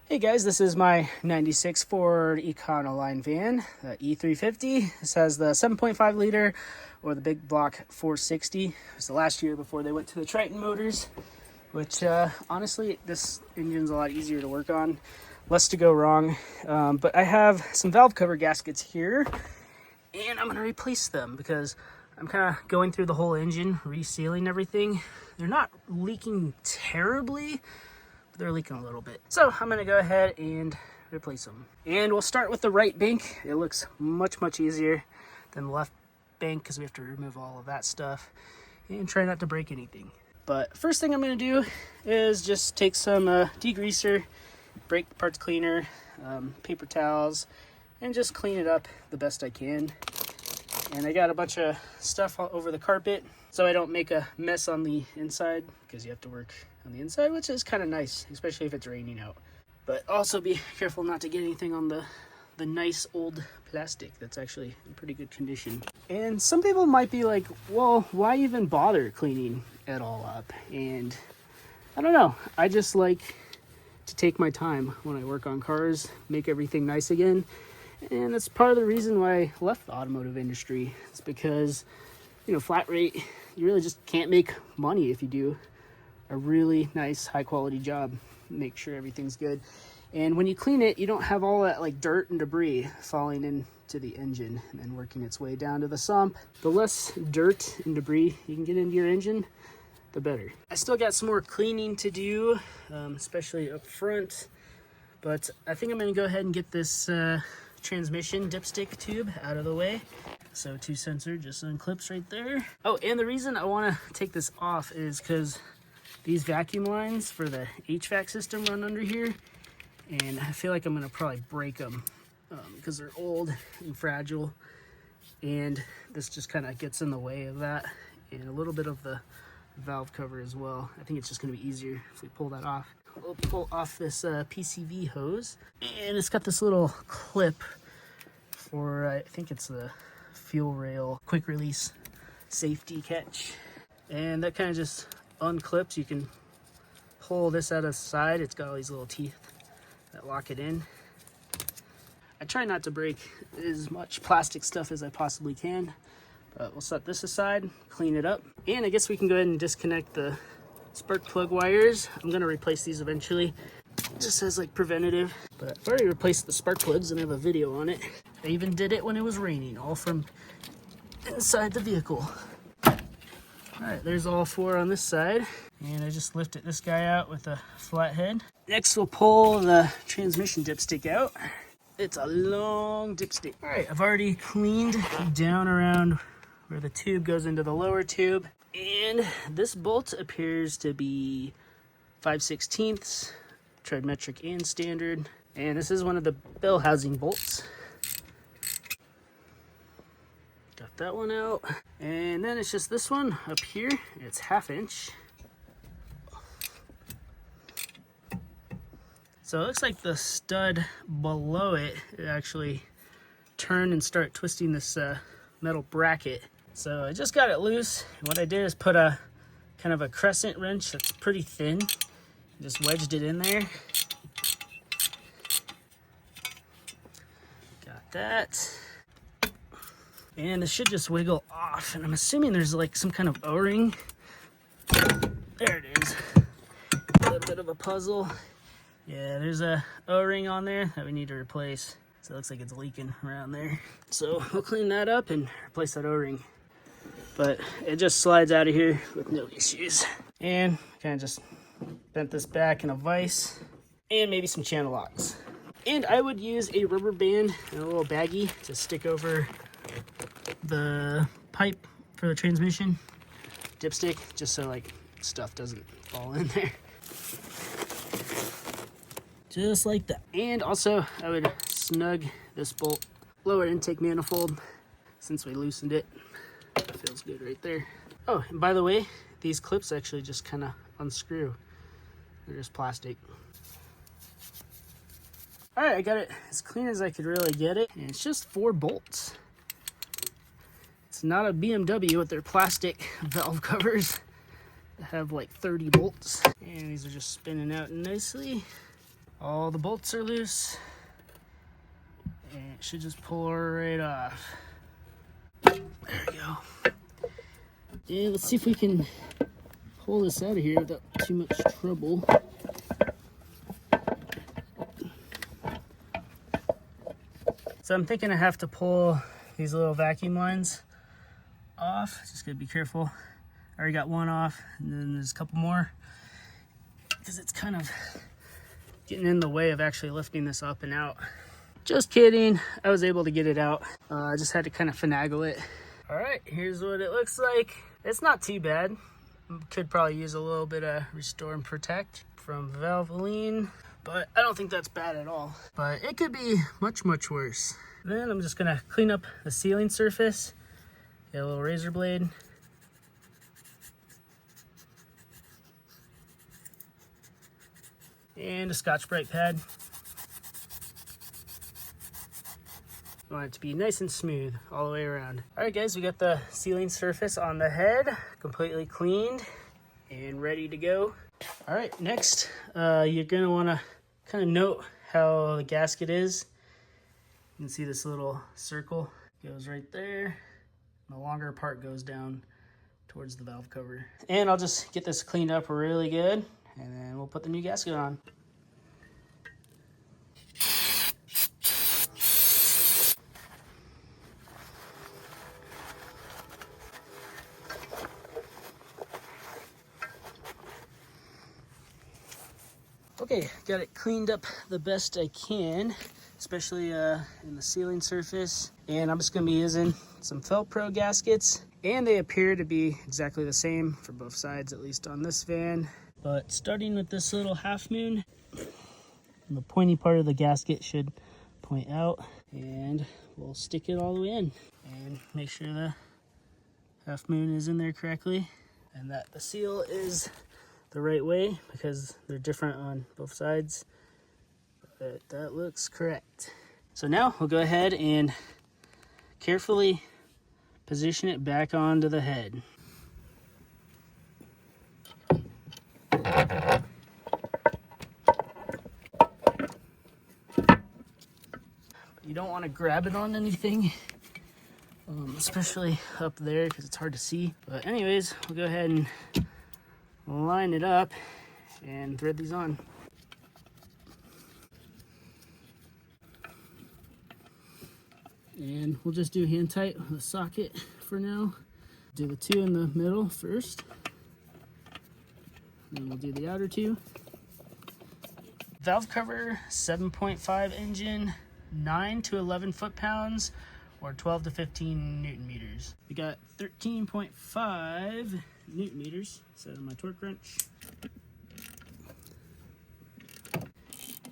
Hey guys, this is my 96 Ford Econoline van, the E-350. This has the 7.5 liter or the big block 460. It was the last year before they went to the Triton motors, which honestly, this engine's a lot easier to work on, less to go wrong. But I have some valve cover gaskets here, and I'm going to replace them because I'm kind of going through the whole engine, resealing everything. They're not leaking terribly, they're leaking a little bit. So I'm gonna go ahead and replace them. And we'll start with the right bank. It looks much easier than the left bank because we have to remove all of that stuff and try not to break anything. But first thing I'm gonna do is just take some degreaser, brake parts cleaner, paper towels, and just clean it up the best I can. And I got a bunch of stuff all over the carpet so I don't make a mess on the inside, because you have to work on the inside, which is kind of nice, especially if it's raining out. But also be careful not to get anything on the nice old plastic that's actually in pretty good condition. And some people might be like, well, why even bother cleaning it all up? And I don't know, I just like to take my time when I work on cars, make everything nice again. And that's part of the reason why I left the automotive industry. It's because, you know, flat rate, you really just can't make money if you do a really nice, high quality job. Make sure everything's good. And when you clean it, you don't have all that like dirt and debris falling into the engine and then working its way down to the sump. The less dirt and debris you can get into your engine, the better. I still got some more cleaning to do, especially up front. But I think I'm gonna go ahead and get this transmission dipstick tube out of the way. So 2 sensor just unclips right there. Oh, and the reason I want to take this off is because these vacuum lines for the HVAC system run under here, and I feel like I'm gonna probably break them because they're old and fragile, and this just kind of gets in the way of that, and a little bit of the valve cover as well. I think it's just gonna be easier if we pull that off. We'll pull off this PCV hose, and it's got this little clip for, I think it's the fuel rail quick release safety catch, and that kind of just unclips. You can pull this out of the side. It's got all these little teeth that lock it in. I try not to break as much plastic stuff as I possibly can, but we'll set this aside, clean it up, and I guess we can go ahead and disconnect the spark plug wires. I'm gonna replace these eventually, just as like preventative, but I've already replaced the spark plugs and I have a video on it. I even did it when it was raining, all from inside the vehicle. All right, there's all 4 on this side, and I just lifted this guy out with a flat head. Next, we'll pull the transmission dipstick out. It's a long dipstick. All right, I've already cleaned down around where the tube goes into the lower tube, and this bolt appears to be 5/16, tread metric and standard, and this is one of the bell housing bolts. Got that one out, and then it's just this one up here. It's 1/2 inch. So it looks like the stud below it actually turn and start twisting this metal bracket. So I just got it loose. What I did is put a kind of a crescent wrench that's pretty thin. Just wedged it in there. Got that. And it should just wiggle off. And I'm assuming there's like some kind of O-ring. There it is. A little bit of a puzzle. Yeah, there's a O-ring on there that we need to replace. So it looks like it's leaking around there. So we'll clean that up and replace that O-ring. But it just slides out of here with no issues. And kind of just bent this back in a vise and maybe some channel locks. And I would use a rubber band and a little baggie to stick over the pipe for the transmission dipstick, just so like stuff doesn't fall in there. Just like that. And also I would snug this bolt lower intake manifold since we loosened it. That feels good right there. Oh, and by the way, these clips actually just kind of unscrew. They're just plastic. All right, I got it as clean as I could really get it. And it's just 4 bolts. It's not a BMW with their plastic valve covers that have like 30 bolts. And these are just spinning out nicely. All the bolts are loose, and it should just pull right off. There we go. And let's see if we can pull this out of here without too much trouble. So I'm thinking I have to pull these little vacuum lines off. Just gotta be careful. I already got one off, and then there's a couple more, because it's kind of getting in the way of actually lifting this up and out. Just kidding, I was able to get it out. I just had to kind of finagle it. All right, here's what it looks like. It's not too bad. Could probably use a little bit of Restore and Protect from Valvoline, but I don't think that's bad at all. But it could be much, much worse. Then I'm just gonna clean up the sealing surface. Get a little razor blade. And a Scotch-Brite pad. I want it to be nice and smooth all the way around. All right, guys, we got the sealing surface on the head completely cleaned and ready to go. All right, next, you're gonna wanna kind of note how the gasket is. You can see this little circle goes right there. The longer part goes down towards the valve cover. And I'll just get this cleaned up really good, and then we'll put the new gasket on. Okay, got it cleaned up the best I can, especially in the sealing surface. And I'm just gonna be using some Felpro gaskets, and they appear to be exactly the same for both sides, at least on this van. But starting with this little half moon, the pointy part of the gasket should point out, and we'll stick it all the way in and make sure the half moon is in there correctly and that the seal is the right way, because they're different on both sides. But that looks correct. So now we'll go ahead and carefully position it back onto the head. You don't want to grab it on anything, especially up there, because it's hard to see. But anyways, we'll go ahead and line it up and thread these on. And we'll just do hand tight with a socket for now. Do the two in the middle first. Then we'll do the outer two. Valve cover, 7.5 engine, 9 to 11 foot-pounds, or 12 to 15 newton meters. We got 13.5 newton meters, set on my torque wrench.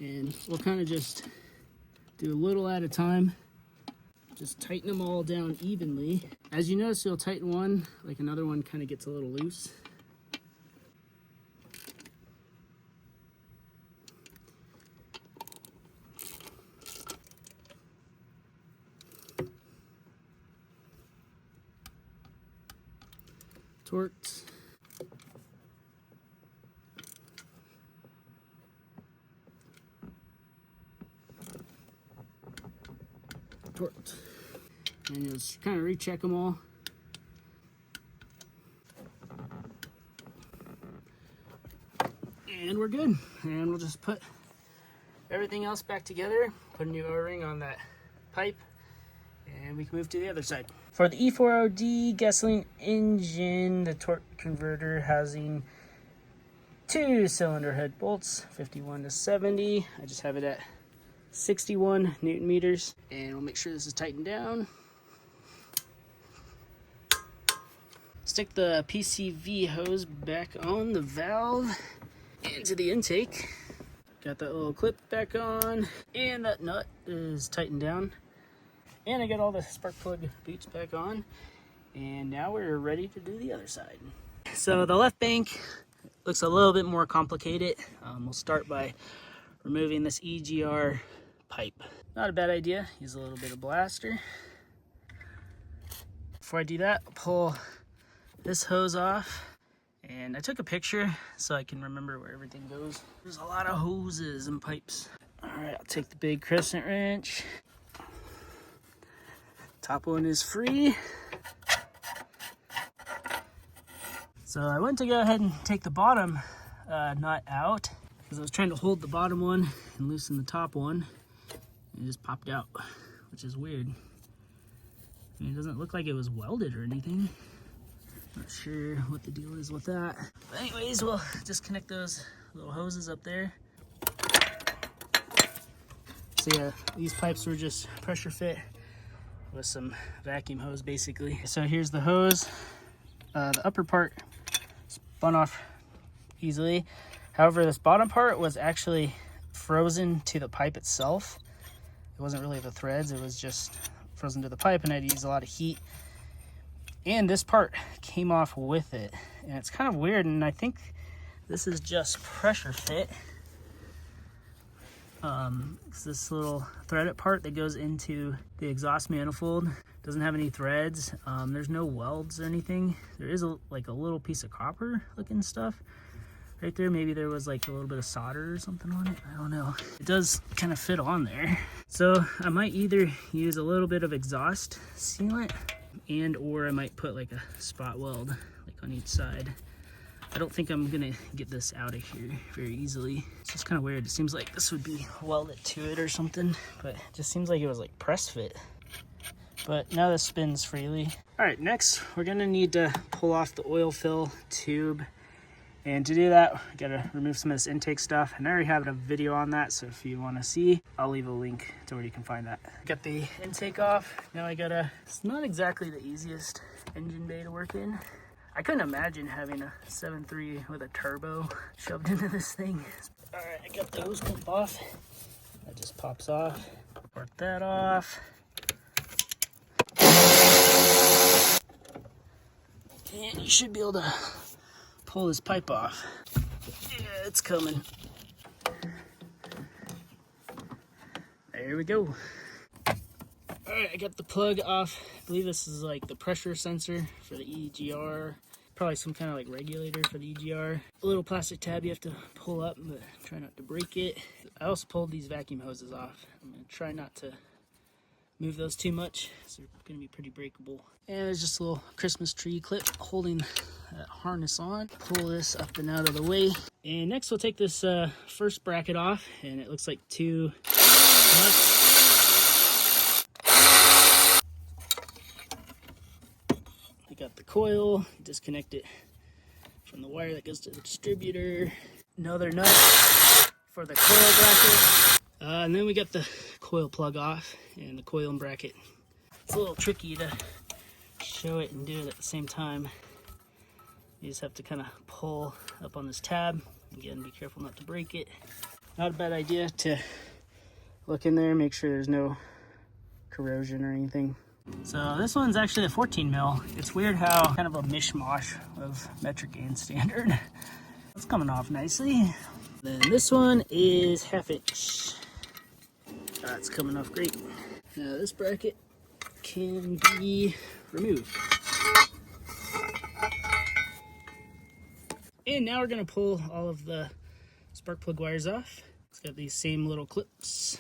And we'll kind of just do a little at a time. Just tighten them all down evenly. As you notice, you'll tighten one, like another one kind of gets a little loose. Torqued. Torqued. And you'll just kind of recheck them all. And we're good. And we'll just put everything else back together, put a new O-ring on that pipe, and we can move to the other side. For the E-4OD gasoline engine, the torque converter housing 2 cylinder head bolts, 51 to 70. I just have it at 61 newton meters, and we'll make sure this is tightened down. Stick the PCV hose back on the valve into the intake. Got that little clip back on, and that nut is tightened down. And I got all the spark plug boots back on, and now we're ready to do the other side. So the left bank looks a little bit more complicated. We'll start by removing this EGR pipe. Not a bad idea, use a little bit of blaster. Before I do that, I'll pull this hose off, And I took a picture so I can remember where everything goes. There's a lot of hoses and pipes. All right, I'll take the big crescent wrench. Top one is free. So I went to go ahead and take the bottom nut out because I was trying to hold the bottom one and loosen the top one. And it just popped out, which is weird. I mean, it doesn't look like it was welded or anything. Not sure what the deal is with that. But anyways, we'll disconnect those little hoses up there. So yeah, these pipes were just pressure fit with some vacuum hose basically. So here's the hose. The upper part spun off easily. However, this bottom part was actually frozen to the pipe itself. It wasn't really the threads, it was just frozen to the pipe, and I had to use a lot of heat. And this part came off with it, and it's kind of weird, and I think this is just pressure fit. It's this little threaded part that goes into the exhaust manifold. Doesn't have any threads. There's no welds or anything. There is like a little piece of copper looking stuff right there. Maybe there was like a little bit of solder or something on it. I don't know. It does kind of fit on there. So I might either use a little bit of exhaust sealant or I might put like a spot weld like on each side. I don't think I'm gonna get this out of here very easily. It's just kind of weird. It seems like this would be welded to it or something, but it just seems like it was like press fit. But now this spins freely. All right, next we're gonna need to pull off the oil fill tube. And to do that, I gotta remove some of this intake stuff. And I already have a video on that, so if you wanna see, I'll leave a link to where you can find that. Got the intake off. Now it's not exactly the easiest engine bay to work in. I couldn't imagine having a 7.3 with a turbo shoved into this thing. All right, I got the hose pump off. That just pops off. Work that off. And you should be able to pull this pipe off. Yeah, it's coming. There we go. All right, I got the plug off. I believe this is like the pressure sensor for the EGR. Probably some kind of like regulator for the EGR. A little plastic tab you have to pull up, but try not to break it. I also pulled these vacuum hoses off. I'm gonna try not to move those too much, so they're gonna be pretty breakable. And there's just a little Christmas tree clip holding that harness on. Pull this up and out of the way. And next we'll take this first bracket off, and it looks like 2 nuts. I got the coil, disconnect it from the wire that goes to the distributor. Another nut for the coil bracket. And then we got the coil plug off and the coil and bracket. It's a little tricky to show it and do it at the same time. You just have to kind of pull up on this tab. Again, be careful not to break it. Not a bad idea to look in there, make sure there's no corrosion or anything. So this one's actually a 14 mil. It's weird how kind of a mishmash of metric and standard. It's coming off nicely. Then this one is 1/2 inch. That's coming off great. Now this bracket can be removed. And now we're gonna pull all of the spark plug wires off. It's got these same little clips.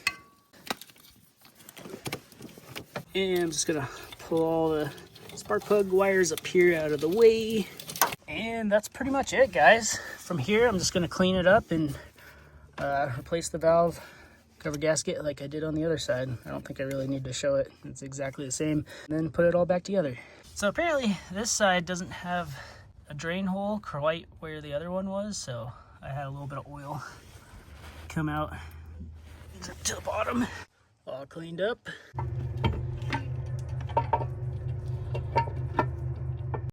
And I'm just gonna pull all the spark plug wires up here out of the way. And that's pretty much it, guys. From here, I'm just gonna clean it up and replace the valve cover gasket like I did on the other side. I don't think I really need to show it. It's exactly the same. And then put it all back together. So apparently this side doesn't have a drain hole quite where the other one was, so I had a little bit of oil come out to the bottom. All cleaned up.